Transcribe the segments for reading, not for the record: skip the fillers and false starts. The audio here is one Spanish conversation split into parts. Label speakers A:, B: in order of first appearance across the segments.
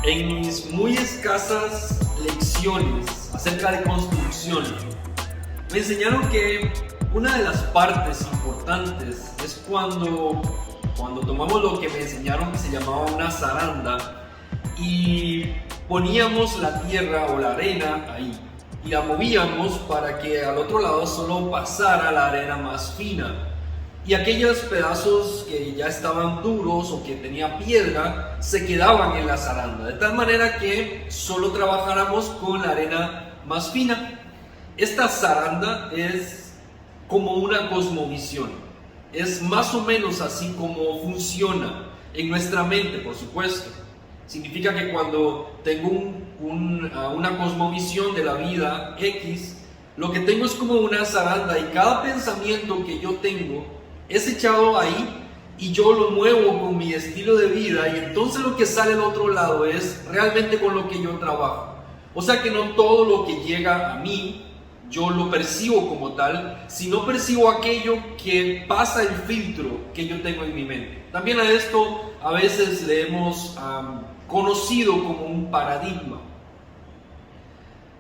A: En mis muy escasas lecciones acerca de construcción, me enseñaron que una de las partes importantes es cuando tomamos lo que me enseñaron que se llamaba una zaranda y poníamos la tierra o la arena ahí y la movíamos para que al otro lado solo pasara la arena más fina. Y aquellos pedazos que ya estaban duros o que tenía piedra se quedaban en la zaranda, de tal manera que solo trabajáramos con la arena más fina. Esta zaranda es como una cosmovisión, es más o menos así como funciona en nuestra mente, por supuesto. Significa que cuando tengo una cosmovisión de la vida X, lo que tengo es como una zaranda y cada pensamiento que yo tengo es echado ahí y yo lo muevo con mi estilo de vida, y entonces lo que sale del otro lado es realmente con lo que yo trabajo. O sea que no todo lo que llega a mí yo lo percibo como tal, sino percibo aquello que pasa el filtro que yo tengo en mi mente. También a esto a veces le hemos conocido como un paradigma.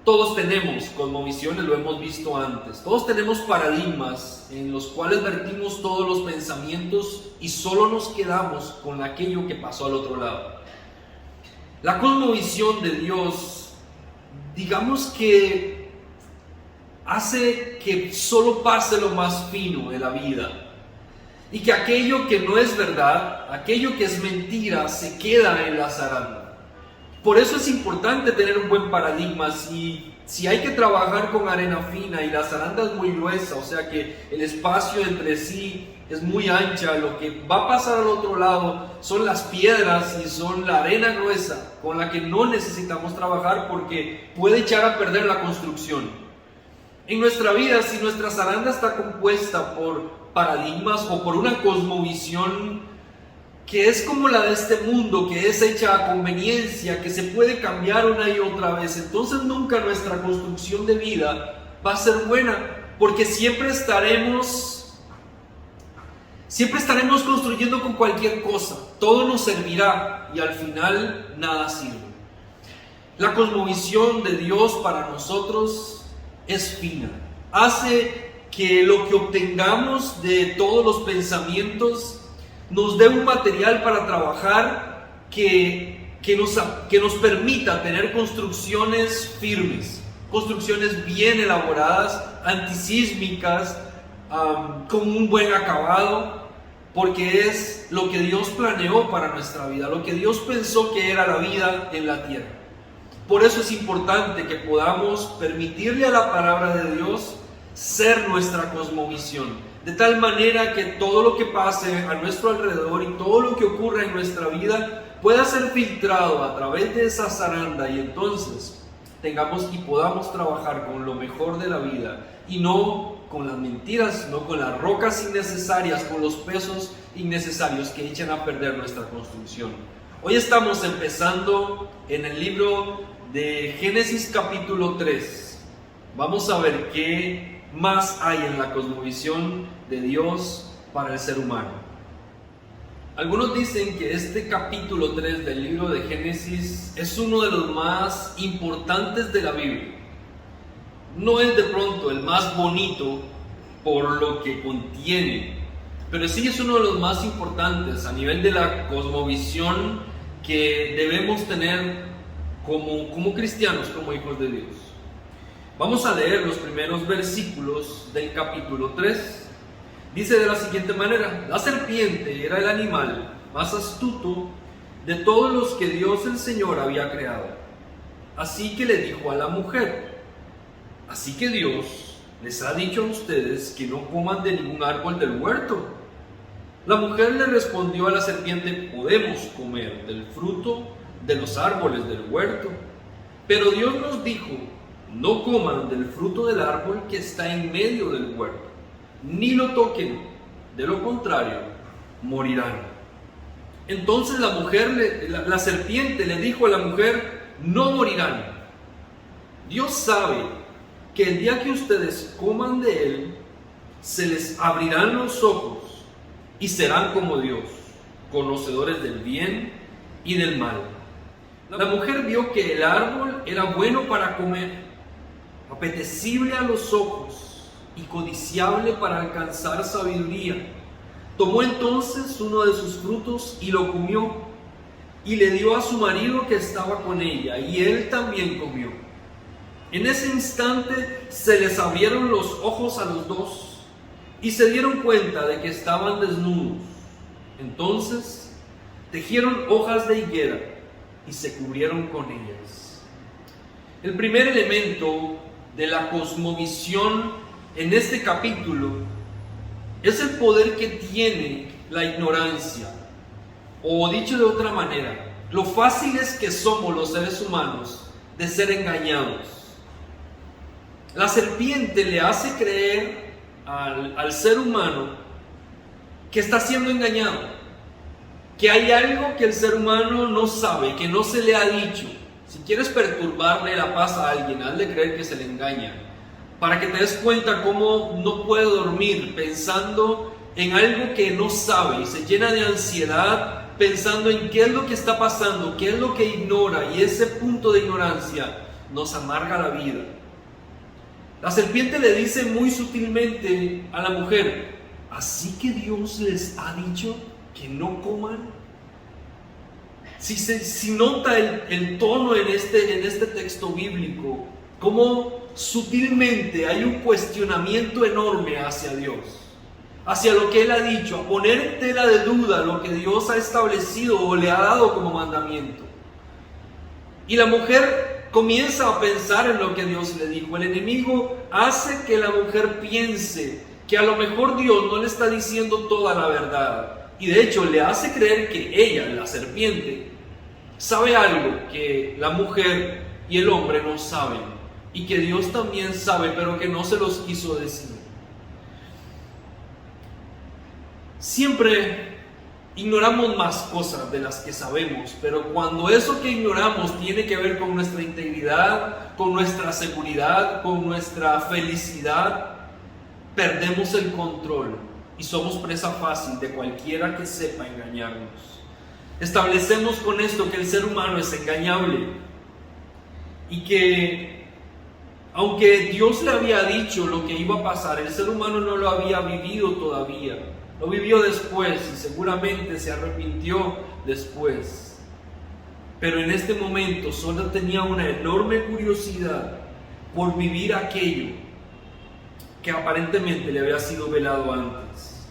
A: Todos tenemos cosmovisiones, lo hemos visto antes. Todos tenemos paradigmas en los cuales vertimos todos los pensamientos y solo nos quedamos con aquello que pasó al otro lado. La cosmovisión de Dios, digamos que hace que solo pase lo más fino de la vida y que aquello que no es verdad, aquello que es mentira, se queda en la zaranda. Por eso es importante tener un buen paradigma. Si hay que trabajar con arena fina y la zaranda es muy gruesa, o sea que el espacio entre sí es muy ancha, lo que va a pasar al otro lado son las piedras y son la arena gruesa con la que no necesitamos trabajar porque puede echar a perder la construcción. En nuestra vida, si nuestra zaranda está compuesta por paradigmas o por una cosmovisión que es como la de este mundo, que es hecha a conveniencia, que se puede cambiar una y otra vez, entonces nunca nuestra construcción de vida va a ser buena, porque siempre estaremos construyendo con cualquier cosa, todo nos servirá y al final nada sirve. La cosmovisión de Dios para nosotros es fina, hace que lo que obtengamos de todos los pensamientos nos dé un material para trabajar que nos permita tener construcciones firmes, construcciones bien elaboradas, antisísmicas, con un buen acabado, porque es lo que Dios planeó para nuestra vida, lo que Dios pensó que era la vida en la tierra. Por eso es importante que podamos permitirle a la palabra de Dios ser nuestra cosmovisión, de tal manera que todo lo que pase a nuestro alrededor y todo lo que ocurra en nuestra vida pueda ser filtrado a través de esa zaranda, y entonces tengamos y podamos trabajar con lo mejor de la vida y no con las mentiras, no con las rocas innecesarias, con los pesos innecesarios que echan a perder nuestra construcción. Hoy estamos empezando en el libro de Génesis capítulo 3. Vamos a ver qué más hay en la cosmovisión de Dios para el ser humano. Algunos dicen que este capítulo 3 del libro de Génesis es uno de los más importantes de la Biblia. No es de pronto el más bonito por lo que contiene, pero sí es uno de los más importantes a nivel de la cosmovisión que debemos tener como cristianos, como hijos de Dios. Vamos a leer los primeros versículos del capítulo 3. Dice de la siguiente manera: la serpiente era el animal más astuto de todos los que Dios el Señor había creado. Así que le dijo a la mujer: así que Dios les ha dicho a ustedes que no coman de ningún árbol del huerto. La mujer le respondió a la serpiente: podemos comer del fruto de los árboles del huerto, pero Dios nos dijo: no coman del fruto del árbol que está en medio del huerto, ni lo toquen, de lo contrario, morirán. Entonces la serpiente le dijo a la mujer: no morirán. Dios sabe que el día que ustedes coman de él, se les abrirán los ojos y serán como Dios, conocedores del bien y del mal. La mujer vio que el árbol era bueno para comer, apetecible a los ojos y codiciable para alcanzar sabiduría. Tomó entonces uno de sus frutos y lo comió, y le dio a su marido que estaba con ella, y él también comió. En ese instante se les abrieron los ojos a los dos, y se dieron cuenta de que estaban desnudos. Entonces tejieron hojas de higuera y se cubrieron con ellas. El primer elemento de la cosmovisión en este capítulo es el poder que tiene la ignorancia, o dicho de otra manera, lo fáciles que somos los seres humanos de ser engañados. La serpiente le hace creer al ser humano que está siendo engañado, que hay algo que el ser humano no sabe, que no se le ha dicho. Si quieres perturbarle la paz a alguien, hazle creer que se le engaña, para que te des cuenta cómo no puede dormir pensando en algo que no sabe y se llena de ansiedad pensando en qué es lo que está pasando, qué es lo que ignora, y ese punto de ignorancia nos amarga la vida. La serpiente le dice muy sutilmente a la mujer: ¿así que Dios les ha dicho que no coman? Si nota el tono en este texto bíblico, cómo sutilmente hay un cuestionamiento enorme hacia Dios, hacia lo que Él ha dicho, a poner en tela de duda lo que Dios ha establecido o le ha dado como mandamiento. Y la mujer comienza a pensar en lo que Dios le dijo. El enemigo hace que la mujer piense que a lo mejor Dios no le está diciendo toda la verdad. Y de hecho le hace creer que ella, la serpiente, sabe algo que la mujer y el hombre no saben, y que Dios también sabe, pero que no se los quiso decir. Siempre ignoramos más cosas de las que sabemos, pero cuando eso que ignoramos tiene que ver con nuestra integridad, con nuestra seguridad, con nuestra felicidad, perdemos el control y somos presa fácil de cualquiera que sepa engañarnos. Establecemos con esto que el ser humano es engañable y que aunque Dios le había dicho lo que iba a pasar, el ser humano no lo había vivido todavía. Lo vivió después y seguramente se arrepintió después. Pero en este momento solo tenía una enorme curiosidad por vivir aquello que aparentemente le había sido velado antes.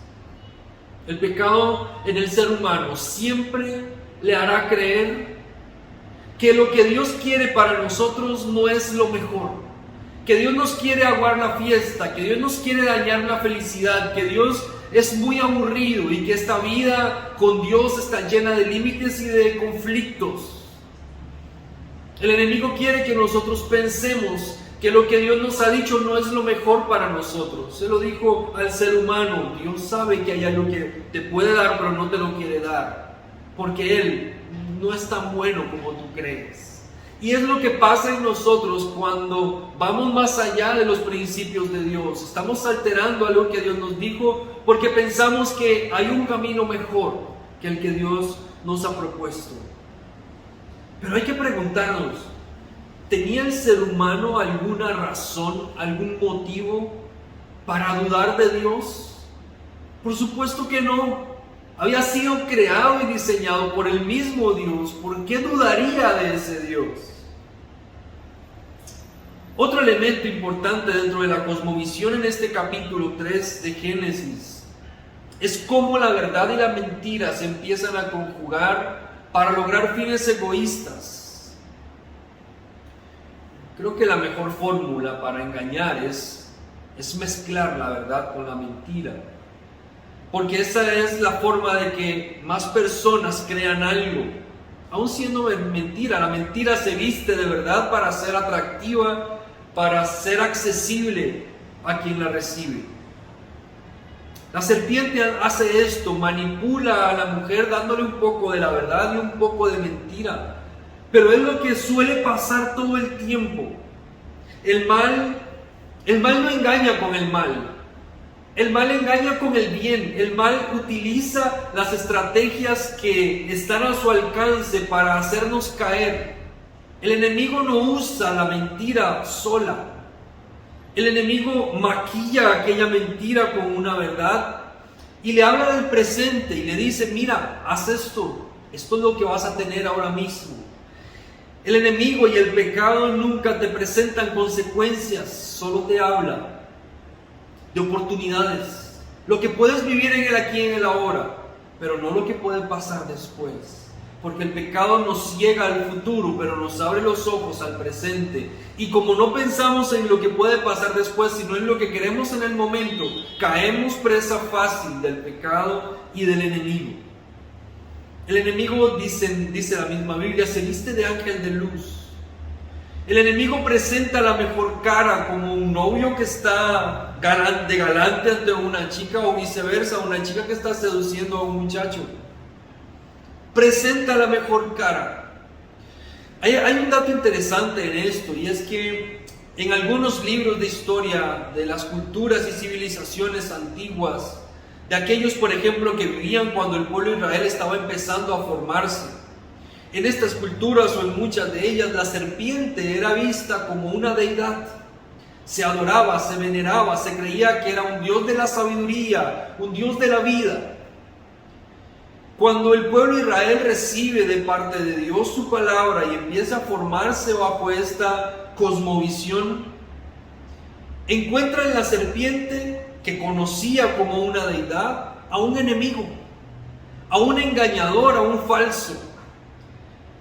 A: El pecado en el ser humano siempre le hará creer que lo que Dios quiere para nosotros no es lo mejor, que Dios nos quiere aguar la fiesta, que Dios nos quiere dañar la felicidad, que Dios es muy aburrido y que esta vida con Dios está llena de límites y de conflictos. El enemigo quiere que nosotros pensemos que lo que Dios nos ha dicho no es lo mejor para nosotros. Se lo dijo al ser humano: Dios sabe que hay algo que te puede dar, pero no te lo quiere dar, porque Él no es tan bueno como tú crees. Y es lo que pasa en nosotros cuando vamos más allá de los principios de Dios. Estamos alterando algo que Dios nos dijo porque pensamos que hay un camino mejor que el que Dios nos ha propuesto. Pero hay que preguntarnos: ¿tenía el ser humano alguna razón, algún motivo para dudar de Dios? Por supuesto que no. Había sido creado y diseñado por el mismo Dios. ¿Por qué dudaría de ese Dios? Otro elemento importante dentro de la cosmovisión en este capítulo 3 de Génesis es cómo la verdad y la mentira se empiezan a conjugar para lograr fines egoístas. Creo que la mejor fórmula para engañar es mezclar la verdad con la mentira, porque esa es la forma de que más personas crean algo, aun siendo mentira. La mentira se viste de verdad para ser atractiva, para ser accesible a quien la recibe. La serpiente hace esto, manipula a la mujer dándole un poco de la verdad y un poco de mentira. Pero es lo que suele pasar todo el tiempo. El mal no engaña con el mal. El mal engaña con el bien. El mal utiliza las estrategias que están a su alcance para hacernos caer. El enemigo no usa la mentira sola. El enemigo maquilla aquella mentira con una verdad y le habla del presente y le dice: mira, haz esto. Esto es lo que vas a tener ahora mismo. El enemigo y el pecado nunca te presentan consecuencias, solo te habla de oportunidades. Lo que puedes vivir en el aquí y en el ahora, pero no lo que puede pasar después. Porque el pecado nos ciega al futuro, pero nos abre los ojos al presente. Y como no pensamos en lo que puede pasar después, sino en lo que queremos en el momento, caemos presa fácil del pecado y del enemigo. El enemigo, dice la misma Biblia, se viste de ángel de luz. El enemigo presenta la mejor cara, como un novio que está de galante ante una chica, o viceversa, una chica que está seduciendo a un muchacho. Presenta la mejor cara. Hay un dato interesante en esto, y es que en algunos libros de historia de las culturas y civilizaciones antiguas, de aquellos, por ejemplo, que vivían cuando el pueblo de Israel estaba empezando a formarse, en estas culturas o en muchas de ellas, la serpiente era vista como una deidad. Se adoraba, se veneraba, se creía que era un Dios de la sabiduría, un Dios de la vida. Cuando el pueblo de Israel recibe de parte de Dios su palabra y empieza a formarse bajo esta cosmovisión, encuentra en la serpiente, que conocía como una deidad, a un enemigo, a un engañador, a un falso.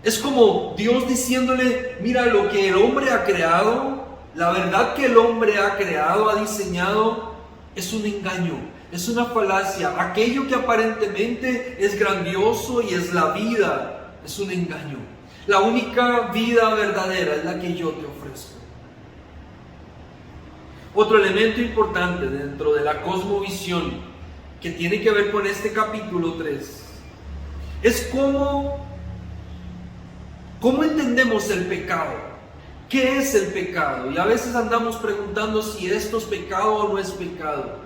A: Es como Dios diciéndole: mira, lo que el hombre ha creado, la verdad que el hombre ha creado, ha diseñado, es un engaño, es una falacia. Aquello que aparentemente es grandioso y es la vida, es un engaño. La única vida verdadera es la que yo te ofrezco. Otro elemento importante dentro de la cosmovisión que tiene que ver con este capítulo 3 es cómo entendemos el pecado. ¿Qué es el pecado? Y a veces andamos preguntando si esto es pecado o no es pecado.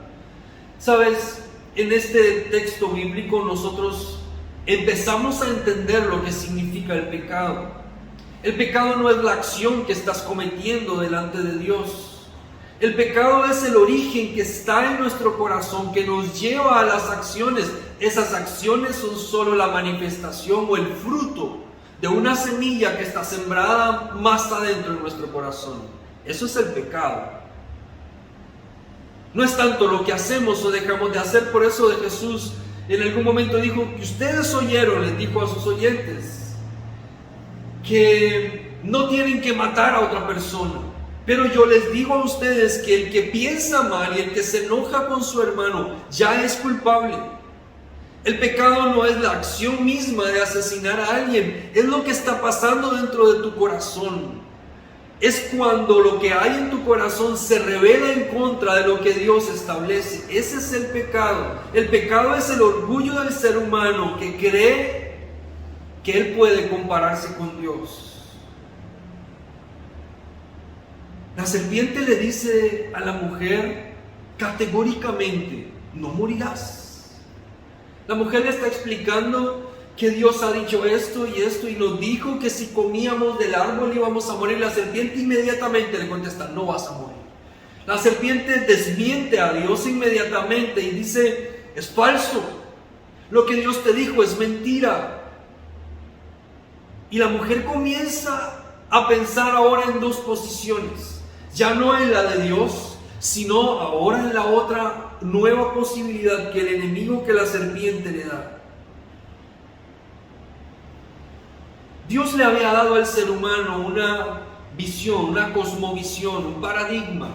A: Sabes, en este texto bíblico nosotros empezamos a entender lo que significa el pecado. El pecado no es la acción que estás cometiendo delante de Dios. El pecado es el origen que está en nuestro corazón, que nos lleva a las acciones. Esas acciones son solo la manifestación o el fruto de una semilla que está sembrada más adentro de nuestro corazón. Eso es el pecado. No es tanto lo que hacemos o dejamos de hacer. Por eso de Jesús en algún momento dijo que ustedes oyeron, les dijo a sus oyentes, que no tienen que matar a otra persona. Pero yo les digo a ustedes que el que piensa mal y el que se enoja con su hermano ya es culpable. El pecado no es la acción misma de asesinar a alguien, es lo que está pasando dentro de tu corazón. Es cuando lo que hay en tu corazón se revela en contra de lo que Dios establece. Ese es el pecado. El pecado es el orgullo del ser humano que cree que él puede compararse con Dios. La serpiente le dice a la mujer categóricamente: no morirás. La mujer le está explicando que Dios ha dicho esto y nos dijo que si comíamos del árbol íbamos a morir. La serpiente inmediatamente le contesta: no vas a morir. La serpiente desmiente a Dios inmediatamente y dice: es falso. Lo que Dios te dijo es mentira. Y la mujer comienza a pensar ahora en dos posiciones. Ya no en la de Dios, sino ahora en la otra nueva posibilidad que el enemigo, que la serpiente le da. Dios le había dado al ser humano una visión, una cosmovisión, un paradigma,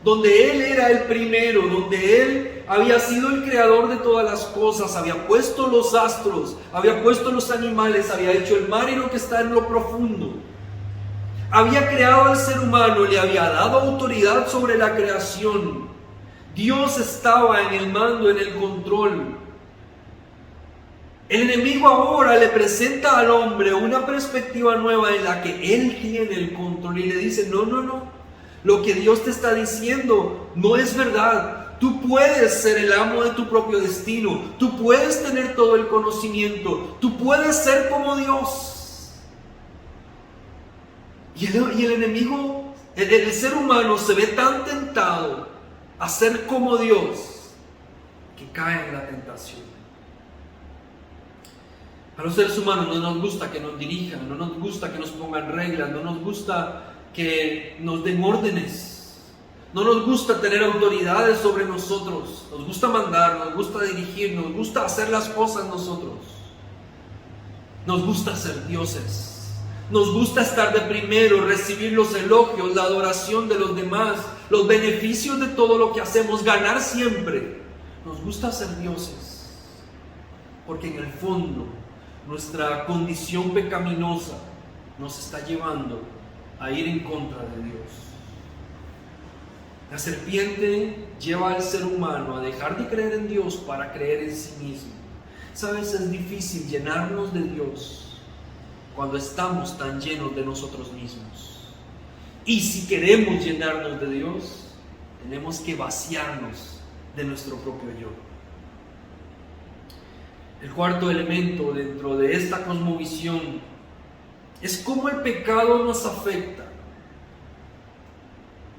A: donde Él era el primero, donde Él había sido el creador de todas las cosas, había puesto los astros, había puesto los animales, había hecho el mar y lo que está en lo profundo. Había creado al ser humano, le había dado autoridad sobre la creación. Dios estaba en el mando, en el control. El enemigo ahora le presenta al hombre una perspectiva nueva en la que él tiene el control y le dice: no, lo que Dios te está diciendo no es verdad. Tú puedes ser el amo de tu propio destino. Tú puedes tener todo el conocimiento. Tú puedes ser como Dios. Y el enemigo, el ser humano se ve tan tentado a ser como Dios que cae en la tentación. A los seres humanos no nos gusta que nos dirijan, no nos gusta que nos pongan reglas, no nos gusta que nos den órdenes. No nos gusta tener autoridades sobre nosotros. Nos gusta mandar, nos gusta dirigir, nos gusta hacer las cosas nosotros. Nos gusta ser dioses. Nos gusta estar de primero, recibir los elogios, la adoración de los demás, los beneficios de todo lo que hacemos, ganar siempre. Nos gusta ser dioses. Porque en el fondo, nuestra condición pecaminosa nos está llevando a ir en contra de Dios. La serpiente lleva al ser humano a dejar de creer en Dios para creer en sí mismo. Sabes, es difícil llenarnos de Dios cuando estamos tan llenos de nosotros mismos. Y si queremos llenarnos de Dios, tenemos que vaciarnos de nuestro propio yo. El cuarto elemento dentro de esta cosmovisión es cómo el pecado nos afecta.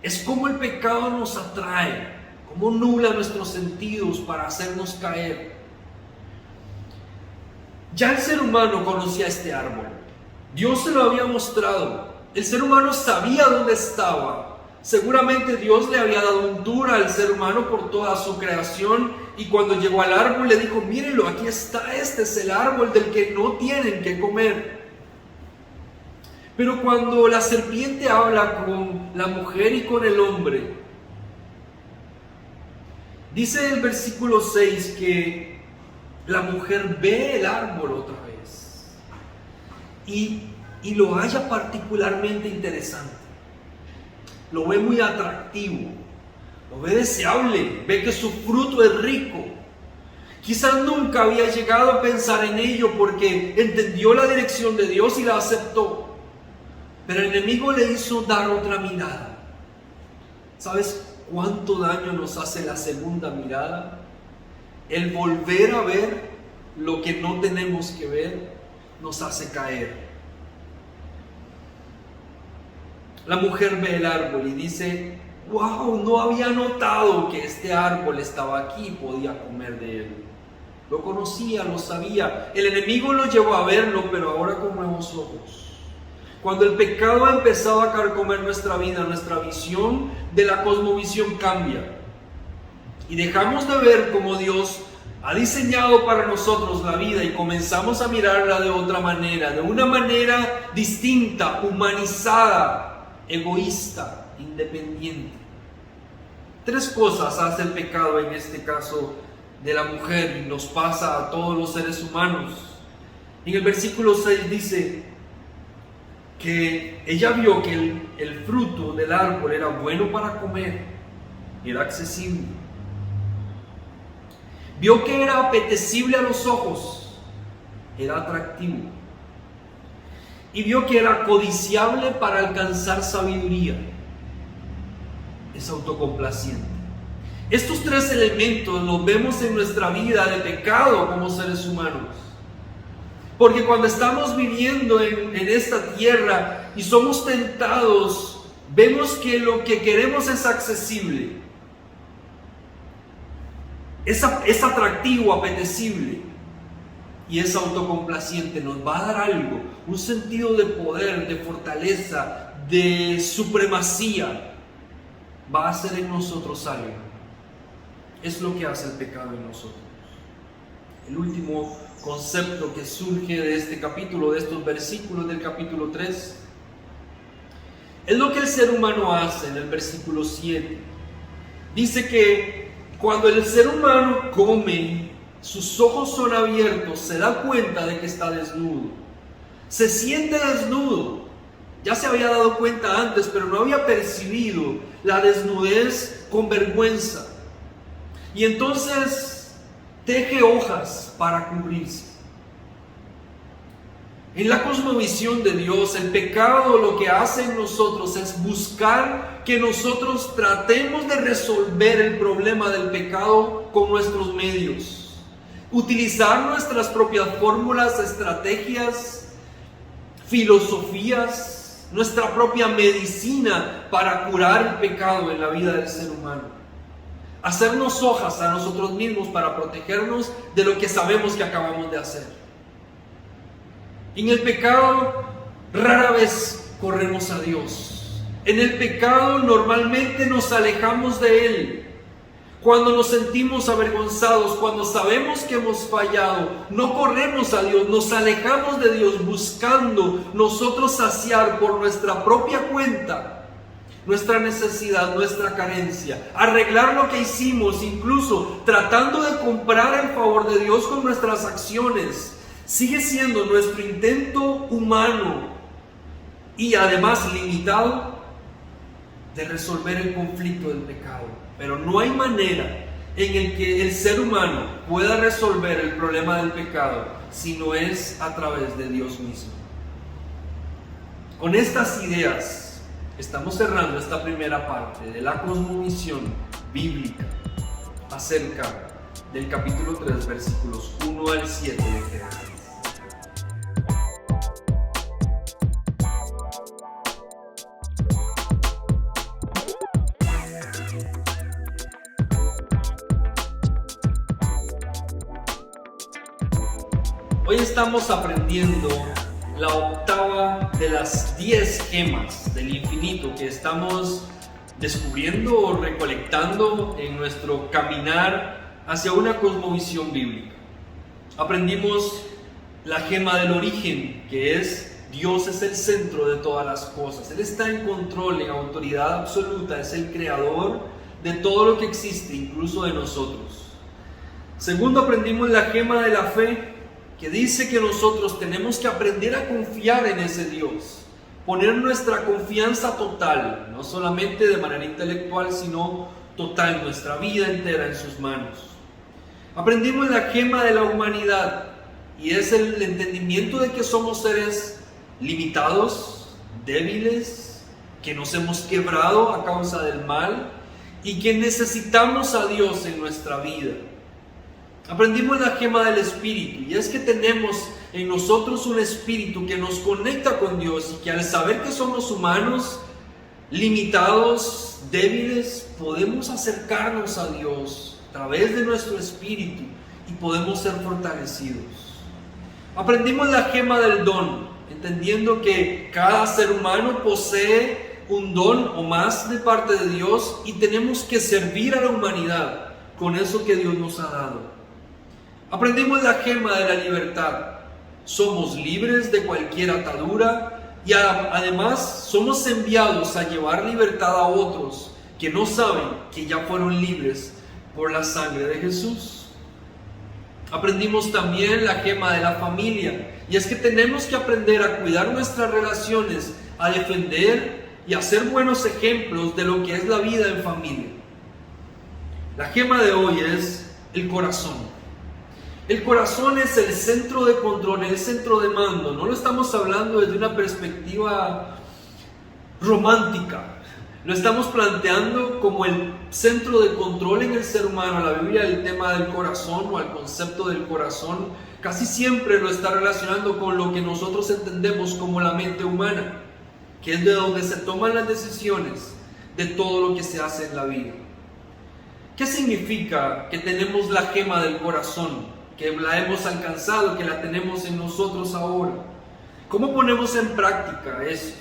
A: Es como el pecado nos atrae, cómo nubla nuestros sentidos para hacernos caer. Ya el ser humano conocía este árbol. Dios se lo había mostrado. El ser humano sabía dónde estaba. Seguramente Dios le había dado un tour al ser humano por toda su creación. Y cuando llegó al árbol le dijo: mírenlo, aquí está, este es el árbol del que no tienen que comer. Pero cuando la serpiente habla con la mujer y con el hombre, dice el versículo 6 que la mujer ve el árbol otra vez y lo halla particularmente interesante. Lo ve muy atractivo, lo ve deseable, ve que su fruto es rico. Quizás nunca había llegado a pensar en ello porque entendió la dirección de Dios y la aceptó. Pero el enemigo le hizo dar otra mirada. ¿Sabes cuánto daño nos hace la segunda mirada? El volver a ver lo que no tenemos que ver nos hace caer. La mujer ve el árbol y dice: wow, no había notado que este árbol estaba aquí y podía comer de él. Lo conocía, lo sabía. El enemigo lo llevó a verlo, pero ahora con nuevos ojos. Cuando el pecado ha empezado a carcomer nuestra vida, nuestra visión de la cosmovisión cambia. Y dejamos de ver cómo Dios ha diseñado para nosotros la vida y comenzamos a mirarla de otra manera, de una manera distinta, humanizada, egoísta, independiente. 3 cosas hace el pecado en este caso de la mujer y nos pasa a todos los seres humanos. En el versículo 6 dice que ella vio que el fruto del árbol era bueno para comer, era accesible. Vio que era apetecible a los ojos, era atractivo. Y vio que era codiciable para alcanzar sabiduría, es autocomplaciente. Estos 3 elementos los vemos en nuestra vida de pecado como seres humanos. Porque cuando estamos viviendo en esta tierra y somos tentados, vemos que lo que queremos es accesible, es atractivo, apetecible y es autocomplaciente. Nos va a dar algo, un sentido de poder, de fortaleza, de supremacía. Va a hacer en nosotros algo. Es lo que hace el pecado en nosotros. El último concepto que surge de este capítulo, de estos versículos del capítulo 3, es lo que el ser humano hace en el versículo 7. Dice que cuando el ser humano come, sus ojos son abiertos, se da cuenta de que está desnudo, se siente desnudo. Ya se había dado cuenta antes, pero no había percibido la desnudez con vergüenza. Y entonces teje hojas para cubrirse. En la cosmovisión de Dios, el pecado lo que hace en nosotros es buscar que nosotros tratemos de resolver el problema del pecado con nuestros medios. Utilizar nuestras propias fórmulas, estrategias, filosofías, nuestra propia medicina para curar el pecado en la vida del ser humano. Hacernos hojas a nosotros mismos para protegernos de lo que sabemos que acabamos de hacer. En el pecado rara vez corremos a Dios. En el pecado normalmente nos alejamos de Él. Cuando nos sentimos avergonzados, cuando sabemos que hemos fallado, no corremos a Dios, nos alejamos de Dios buscando nosotros saciar por nuestra propia cuenta nuestra necesidad, nuestra carencia, arreglar lo que hicimos, incluso tratando de comprar el favor de Dios con nuestras acciones. Sigue siendo nuestro intento humano y además limitado de resolver el conflicto del pecado. Pero no hay manera en el que el ser humano pueda resolver el problema del pecado si no es a través de Dios mismo. Con estas ideas estamos cerrando esta primera parte de la cosmovisión bíblica acerca del capítulo 3, versículos 1 al 7 de Génesis. Hoy estamos aprendiendo la octava de las 10 gemas del infinito que estamos descubriendo o recolectando en nuestro caminar hacia una cosmovisión bíblica. Aprendimos la gema del origen, que es Dios es el centro de todas las cosas. Él está en control, en autoridad absoluta, es el creador de todo lo que existe, incluso de nosotros. Segundo, aprendimos la gema de la fe, que dice que nosotros tenemos que aprender a confiar en ese Dios, poner nuestra confianza total, no solamente de manera intelectual, sino total, nuestra vida entera en sus manos. Aprendimos la gema de la humanidad, y es el entendimiento de que somos seres limitados, débiles, que nos hemos quebrado a causa del mal, y que necesitamos a Dios en nuestra vida. Aprendimos la gema del Espíritu, y es que tenemos en nosotros un Espíritu que nos conecta con Dios y que al saber que somos humanos, limitados, débiles, podemos acercarnos a Dios a través de nuestro Espíritu y podemos ser fortalecidos. Aprendimos la gema del don, entendiendo que cada ser humano posee un don o más de parte de Dios y tenemos que servir a la humanidad con eso que Dios nos ha dado. Aprendimos la gema de la libertad. Somos libres de cualquier atadura y además somos enviados a llevar libertad a otros que no saben que ya fueron libres por la sangre de Jesús. Aprendimos también la gema de la familia, y es que tenemos que aprender a cuidar nuestras relaciones, a defender y a ser buenos ejemplos de lo que es la vida en familia. La gema de hoy es el corazón. El corazón es el centro de control, el centro de mando. No lo estamos hablando desde una perspectiva romántica. Lo estamos planteando como el centro de control en el ser humano. La Biblia, el tema del corazón o el concepto del corazón, casi siempre lo está relacionando con lo que nosotros entendemos como la mente humana, que es de donde se toman las decisiones de todo lo que se hace en la vida. ¿Qué significa que tenemos la gema del corazón? Que la hemos alcanzado, que la tenemos en nosotros ahora. ¿Cómo ponemos en práctica esto?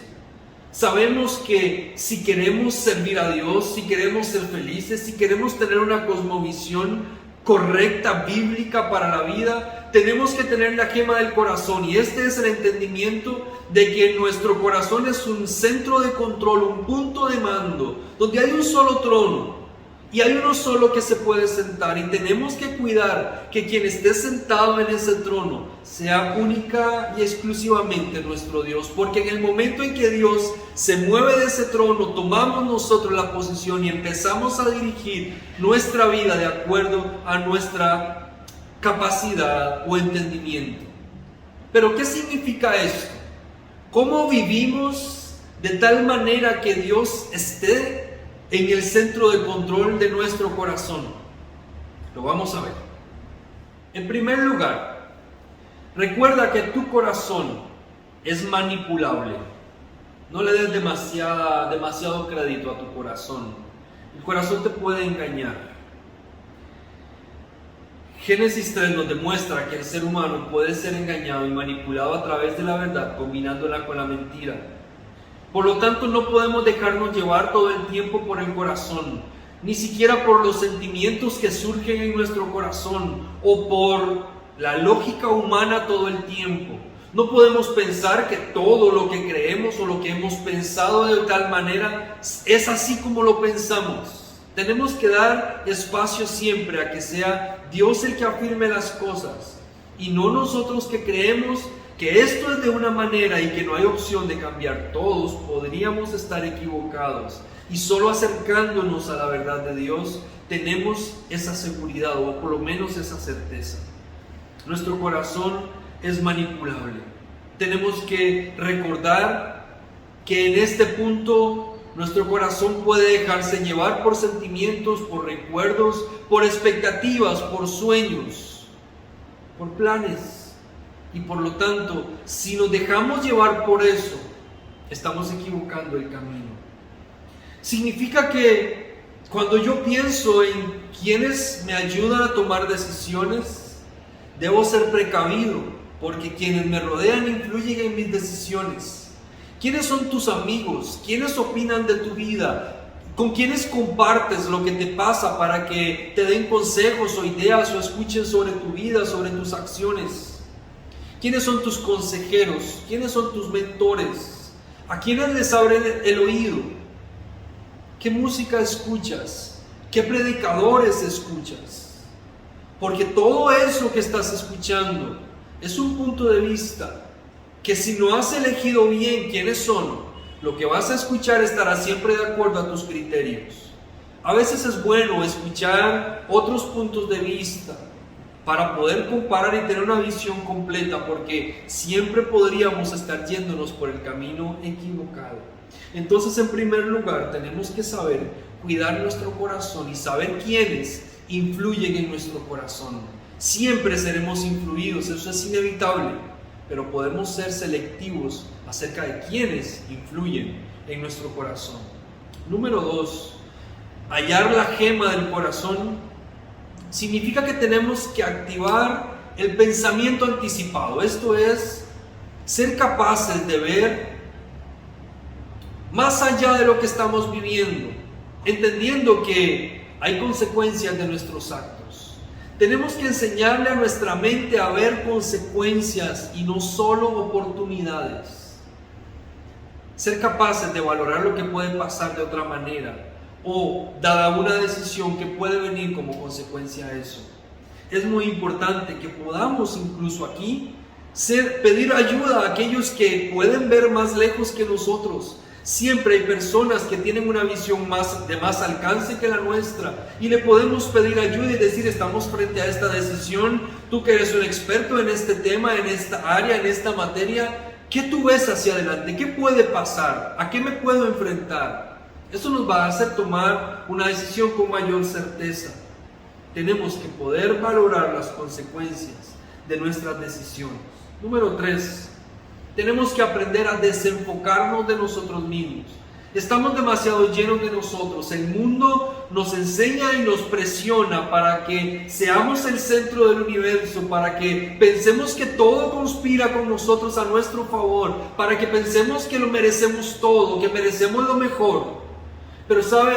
A: Sabemos que si queremos servir a Dios, si queremos ser felices, si queremos tener una cosmovisión correcta, bíblica para la vida, tenemos que tener la gema del corazón. Y este es el entendimiento de que nuestro corazón es un centro de control, un punto de mando, donde hay un solo trono. Y hay uno solo que se puede sentar, y tenemos que cuidar que quien esté sentado en ese trono sea única y exclusivamente nuestro Dios, porque en el momento en que Dios se mueve de ese trono, tomamos nosotros la posición y empezamos a dirigir nuestra vida de acuerdo a nuestra capacidad o entendimiento. Pero ¿qué significa esto? ¿Cómo vivimos de tal manera que Dios esté en el centro de control de nuestro corazón? Lo vamos a ver. En primer lugar, recuerda que tu corazón es manipulable. No le des demasiado crédito a tu corazón. El corazón te puede engañar. Génesis 3 nos demuestra que el ser humano puede ser engañado y manipulado a través de la verdad, combinándola con la mentira. Por lo tanto, no podemos dejarnos llevar todo el tiempo por el corazón, ni siquiera por los sentimientos que surgen en nuestro corazón o por la lógica humana todo el tiempo. No podemos pensar que todo lo que creemos o lo que hemos pensado de tal manera es así como lo pensamos. Tenemos que dar espacio siempre a que sea Dios el que afirme las cosas y no nosotros que creemos que esto es de una manera y que no hay opción de cambiar. Todos podríamos estar equivocados y solo acercándonos a la verdad de Dios tenemos esa seguridad o por lo menos esa certeza. Nuestro corazón es manipulable. Tenemos que recordar que en este punto nuestro corazón puede dejarse llevar por sentimientos, por recuerdos, por expectativas, por sueños, por planes. Y por lo tanto, si nos dejamos llevar por eso, estamos equivocando el camino. Significa que cuando yo pienso en quienes me ayudan a tomar decisiones, debo ser precavido, porque quienes me rodean influyen en mis decisiones. ¿Quiénes son tus amigos? ¿Quiénes opinan de tu vida? ¿Con quiénes compartes lo que te pasa para que te den consejos o ideas o escuchen sobre tu vida, sobre tus acciones? ¿Quiénes son tus consejeros? ¿Quiénes son tus mentores? ¿A quiénes les abren el oído? ¿Qué música escuchas? ¿Qué predicadores escuchas? Porque todo eso que estás escuchando es un punto de vista que si no has elegido bien quiénes son, lo que vas a escuchar estará siempre de acuerdo a tus criterios. A veces es bueno escuchar otros puntos de vista para poder comparar y tener una visión completa, porque siempre podríamos estar yéndonos por el camino equivocado. Entonces, en primer lugar, tenemos que saber cuidar nuestro corazón y saber quiénes influyen en nuestro corazón. Siempre seremos influidos, eso es inevitable, pero podemos ser selectivos acerca de quiénes influyen en nuestro corazón. Número 2, hallar la gema del corazón significa que tenemos que activar el pensamiento anticipado. Esto es, ser capaces de ver más allá de lo que estamos viviendo, entendiendo que hay consecuencias de nuestros actos. Tenemos que enseñarle a nuestra mente a ver consecuencias y no solo oportunidades. Ser capaces de valorar lo que puede pasar de otra manera o dada una decisión que puede venir como consecuencia de eso. Es muy importante que podamos incluso aquí pedir ayuda a aquellos que pueden ver más lejos que nosotros. Siempre hay personas que tienen una visión de más alcance que la nuestra y le podemos pedir ayuda y decir: estamos frente a esta decisión, tú que eres un experto en este tema, en esta área, en esta materia, ¿qué tú ves hacia adelante? ¿Qué puede pasar? ¿A qué me puedo enfrentar? Eso nos va a hacer tomar una decisión con mayor certeza. Tenemos que poder valorar las consecuencias de nuestras decisiones. Número 3. Tenemos que aprender a desenfocarnos de nosotros mismos. Estamos demasiado llenos de nosotros. El mundo nos enseña y nos presiona para que seamos el centro del universo, para que pensemos que todo conspira con nosotros a nuestro favor, para que pensemos que lo merecemos todo, que merecemos lo mejor. Pero ¿sabe?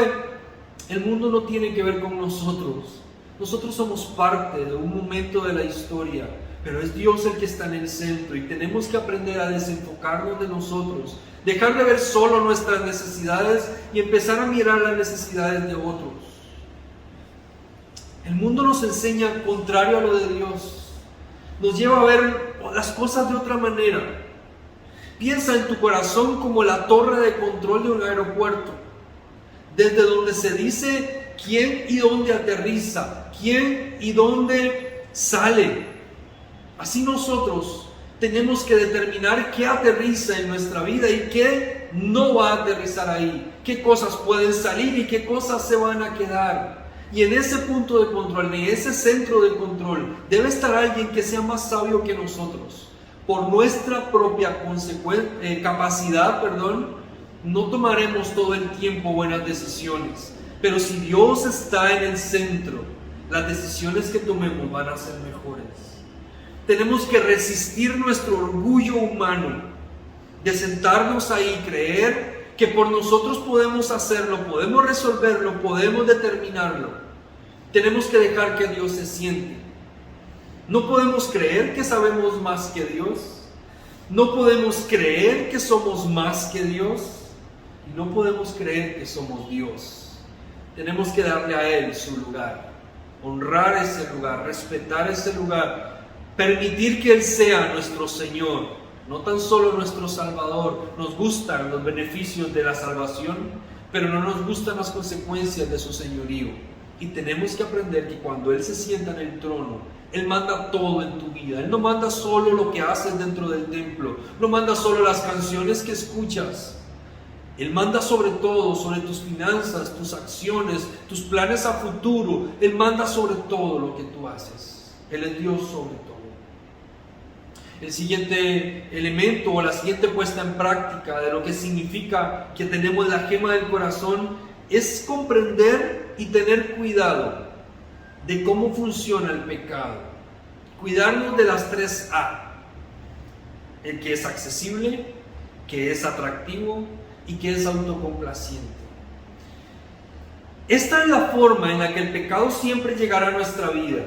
A: El mundo no tiene que ver con nosotros. Nosotros somos parte de un momento de la historia, pero es Dios el que está en el centro y tenemos que aprender a desenfocarnos de nosotros, dejar de ver solo nuestras necesidades y empezar a mirar las necesidades de otros. El mundo nos enseña contrario a lo de Dios, nos lleva a ver las cosas de otra manera. Piensa en tu corazón como la torre de control de un aeropuerto, desde donde se dice quién y dónde aterriza, quién y dónde sale. Así nosotros tenemos que determinar qué aterriza en nuestra vida y qué no va a aterrizar ahí, qué cosas pueden salir y qué cosas se van a quedar. Y en ese punto de control, en ese centro de control, debe estar alguien que sea más sabio que nosotros. Por nuestra propia capacidad, no tomaremos todo el tiempo buenas decisiones. Pero si Dios está en el centro, las decisiones que tomemos van a ser mejores. Tenemos que resistir nuestro orgullo humano de sentarnos ahí y creer que por nosotros podemos hacerlo, podemos resolverlo, podemos determinarlo. Tenemos que dejar que Dios se siente. No podemos creer que sabemos más que Dios. No podemos creer que somos más que Dios. Y no podemos creer que somos Dios. Tenemos que darle a Él su lugar, honrar ese lugar, respetar ese lugar, permitir que Él sea nuestro Señor, no tan solo nuestro Salvador. Nos gustan los beneficios de la salvación, pero no nos gustan las consecuencias de su señorío. Y tenemos que aprender que cuando Él se sienta en el trono, Él manda todo en tu vida. Él no manda solo lo que haces dentro del templo, no manda solo las canciones que escuchas. Él manda sobre todo, sobre tus finanzas, tus acciones, tus planes a futuro. Él manda sobre todo lo que tú haces. Él es Dios sobre todo. El siguiente elemento o la siguiente puesta en práctica de lo que significa que tenemos la gema del corazón es comprender y tener cuidado de cómo funciona el pecado. Cuidarnos de las 3A. El que es accesible, que es atractivo y que es autocomplaciente. Esta es la forma en la que el pecado siempre llegará a nuestra vida.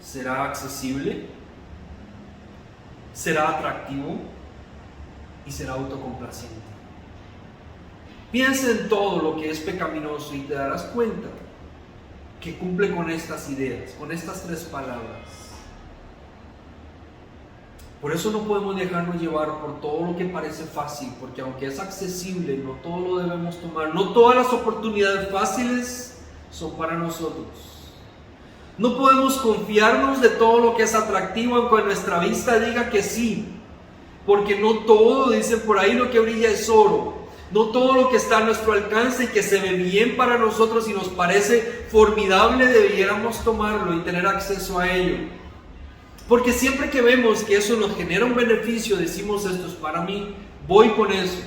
A: ¿Será accesible? ¿Será atractivo? ¿Y será autocomplaciente? Piensa en todo lo que es pecaminoso y te darás cuenta que cumple con estas ideas, con estas 3 palabras. Por eso no podemos dejarnos llevar por todo lo que parece fácil, porque aunque es accesible, no todo lo debemos tomar. No todas las oportunidades fáciles son para nosotros. No podemos confiarnos de todo lo que es atractivo, aunque nuestra vista diga que sí, porque no todo, dicen por ahí, lo que brilla es oro. No todo lo que está a nuestro alcance y que se ve bien para nosotros y nos parece formidable debiéramos tomarlo y tener acceso a ello. Porque siempre que vemos que eso nos genera un beneficio, decimos esto es para mí, voy con eso.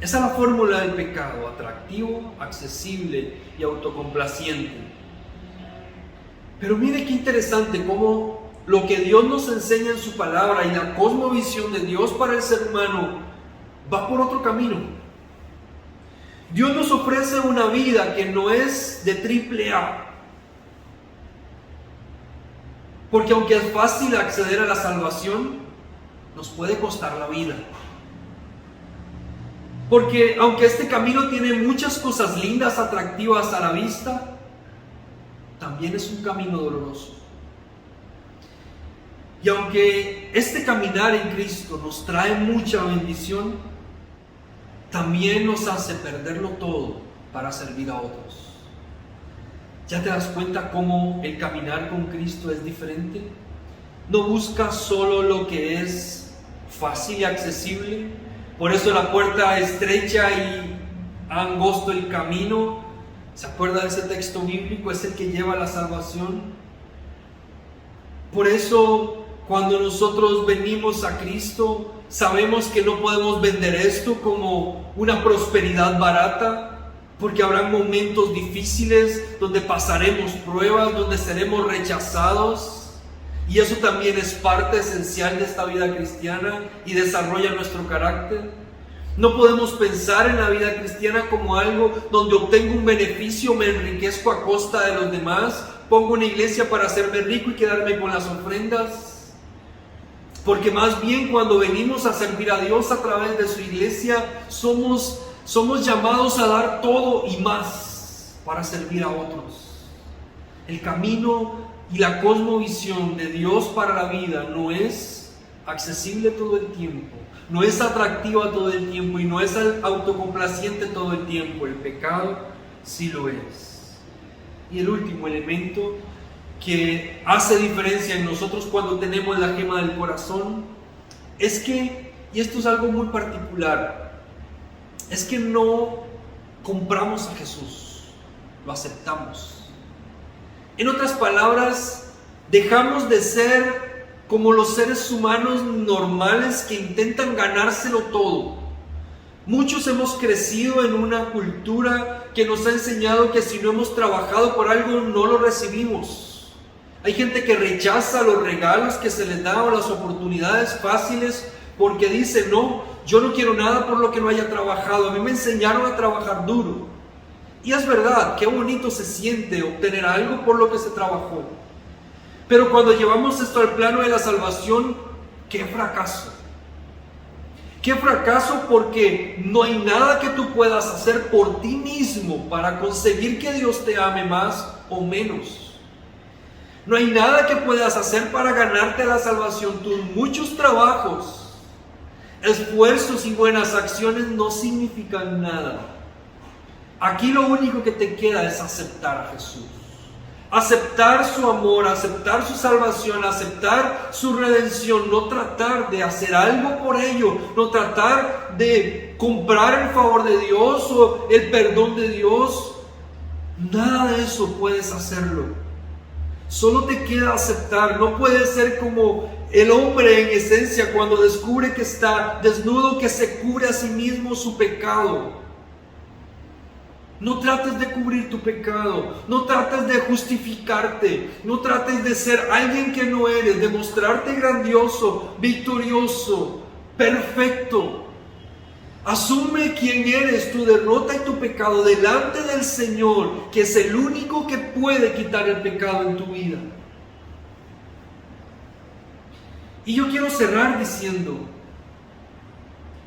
A: Esa es la fórmula del pecado: atractivo, accesible y autocomplaciente. Pero mire qué interesante cómo lo que Dios nos enseña en su palabra y la cosmovisión de Dios para el ser humano va por otro camino. Dios nos ofrece una vida que no es de AAA. Porque aunque es fácil acceder a la salvación, nos puede costar la vida. Porque aunque este camino tiene muchas cosas lindas, atractivas a la vista, también es un camino doloroso. Y aunque este caminar en Cristo nos trae mucha bendición, también nos hace perderlo todo para servir a otros. ¿Ya te das cuenta cómo el caminar con Cristo es diferente? No busca solo lo que es fácil y accesible. Por eso la puerta estrecha y angosto el camino. ¿Se acuerda de ese texto bíblico? Es el que lleva a la salvación. Por eso cuando nosotros venimos a Cristo, sabemos que no podemos vender esto como una prosperidad barata. Porque habrá momentos difíciles donde pasaremos pruebas, donde seremos rechazados. Y eso también es parte esencial de esta vida cristiana y desarrolla nuestro carácter. No podemos pensar en la vida cristiana como algo donde obtengo un beneficio, me enriquezco a costa de los demás, pongo una iglesia para hacerme rico y quedarme con las ofrendas. Porque más bien cuando venimos a servir a Dios a través de su iglesia, somos llamados a dar todo y más para servir a otros. El camino y la cosmovisión de Dios para la vida no es accesible todo el tiempo, no es atractiva todo el tiempo y no es autocomplaciente todo el tiempo. El pecado sí lo es. Y el último elemento que hace diferencia en nosotros cuando tenemos la gema del corazón es que, y esto es algo muy particular, es que no compramos a Jesús, lo aceptamos. En otras palabras, dejamos de ser como los seres humanos normales que intentan ganárselo todo. Muchos hemos crecido en una cultura que nos ha enseñado que si no hemos trabajado por algo no lo recibimos. Hay gente que rechaza los regalos que se les da o las oportunidades fáciles porque dice: no, yo no quiero nada por lo que no haya trabajado. A mí me enseñaron a trabajar duro. Y es verdad, qué bonito se siente obtener algo por lo que se trabajó. Pero cuando llevamos esto al plano de la salvación, qué fracaso. Qué fracaso, porque no hay nada que tú puedas hacer por ti mismo para conseguir que Dios te ame más o menos. No hay nada que puedas hacer para ganarte la salvación. Tus muchos trabajos, esfuerzos y buenas acciones no significan nada. Aquí lo único que te queda es aceptar a Jesús. Aceptar su amor, aceptar su salvación, aceptar su redención, no tratar de hacer algo por ello, no tratar de comprar el favor de Dios o el perdón de Dios. Nada de eso puedes hacerlo. Solo te queda aceptar. No puedes ser como el hombre en esencia cuando descubre que está desnudo, que se cubre a sí mismo su pecado. No trates de cubrir tu pecado, no trates de justificarte, no trates de ser alguien que no eres, de mostrarte grandioso, victorioso, perfecto. Asume quién eres, tu derrota y tu pecado delante del Señor, que es el único que puede quitar el pecado en tu vida. Y yo quiero cerrar diciendo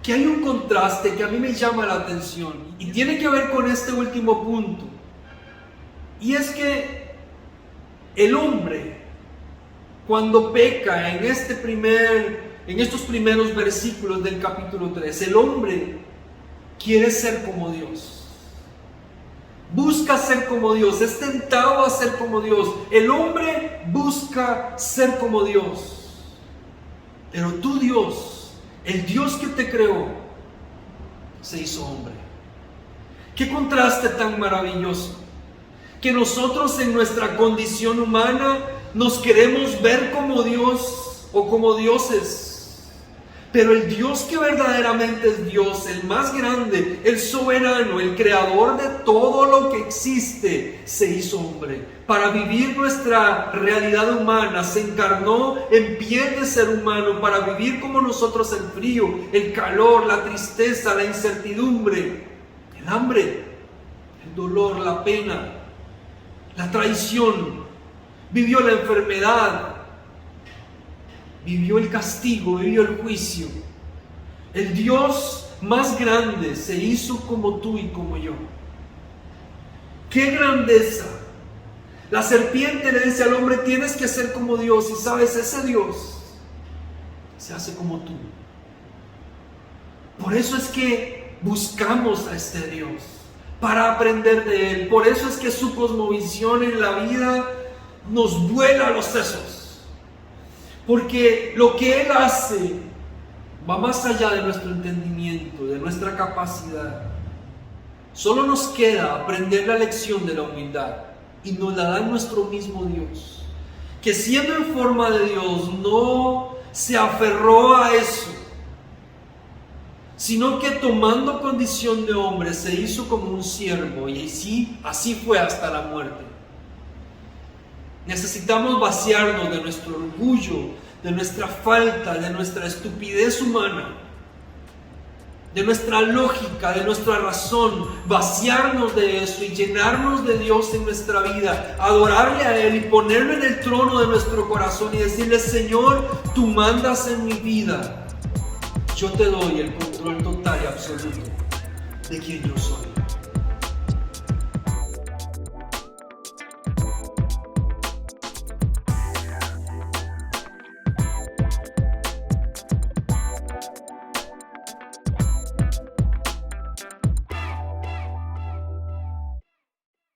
A: que hay un contraste que a mí me llama la atención y tiene que ver con este último punto. Y es que el hombre, cuando peca en estos primeros versículos del capítulo 3, el hombre quiere ser como Dios. Busca ser como Dios, es tentado a ser como Dios. El hombre busca ser como Dios. Pero tú, Dios, el Dios que te creó, se hizo hombre. Qué contraste tan maravilloso. Que nosotros en nuestra condición humana nos queremos ver como Dios o como dioses. Pero el Dios que verdaderamente es Dios, el más grande, el soberano, el creador de todo lo que existe, se hizo hombre. Para vivir nuestra realidad humana, se encarnó en piel de ser humano para vivir como nosotros el frío, el calor, la tristeza, la incertidumbre, el hambre, el dolor, la pena, la traición. Vivió la enfermedad, vivió el castigo, vivió el juicio. El Dios más grande se hizo como tú y como yo. ¡Qué grandeza! La serpiente le dice al hombre: tienes que ser como Dios. Y sabes, ese Dios se hace como tú. Por eso es que buscamos a este Dios, para aprender de Él. Por eso es que su cosmovisión en la vida nos vuela los sesos. Porque lo que Él hace va más allá de nuestro entendimiento, de nuestra capacidad. Solo nos queda aprender la lección de la humildad. Y nos la da nuestro mismo Dios, que siendo en forma de Dios no se aferró a eso, sino que tomando condición de hombre se hizo como un siervo, y así fue hasta la muerte. Necesitamos vaciarnos de nuestro orgullo, de nuestra falta, de nuestra estupidez humana, de nuestra lógica, de nuestra razón, vaciarnos de eso y llenarnos de Dios en nuestra vida, adorarle a Él y ponerlo en el trono de nuestro corazón y decirle: Señor, tú mandas en mi vida, yo te doy el control total y absoluto de quien yo soy.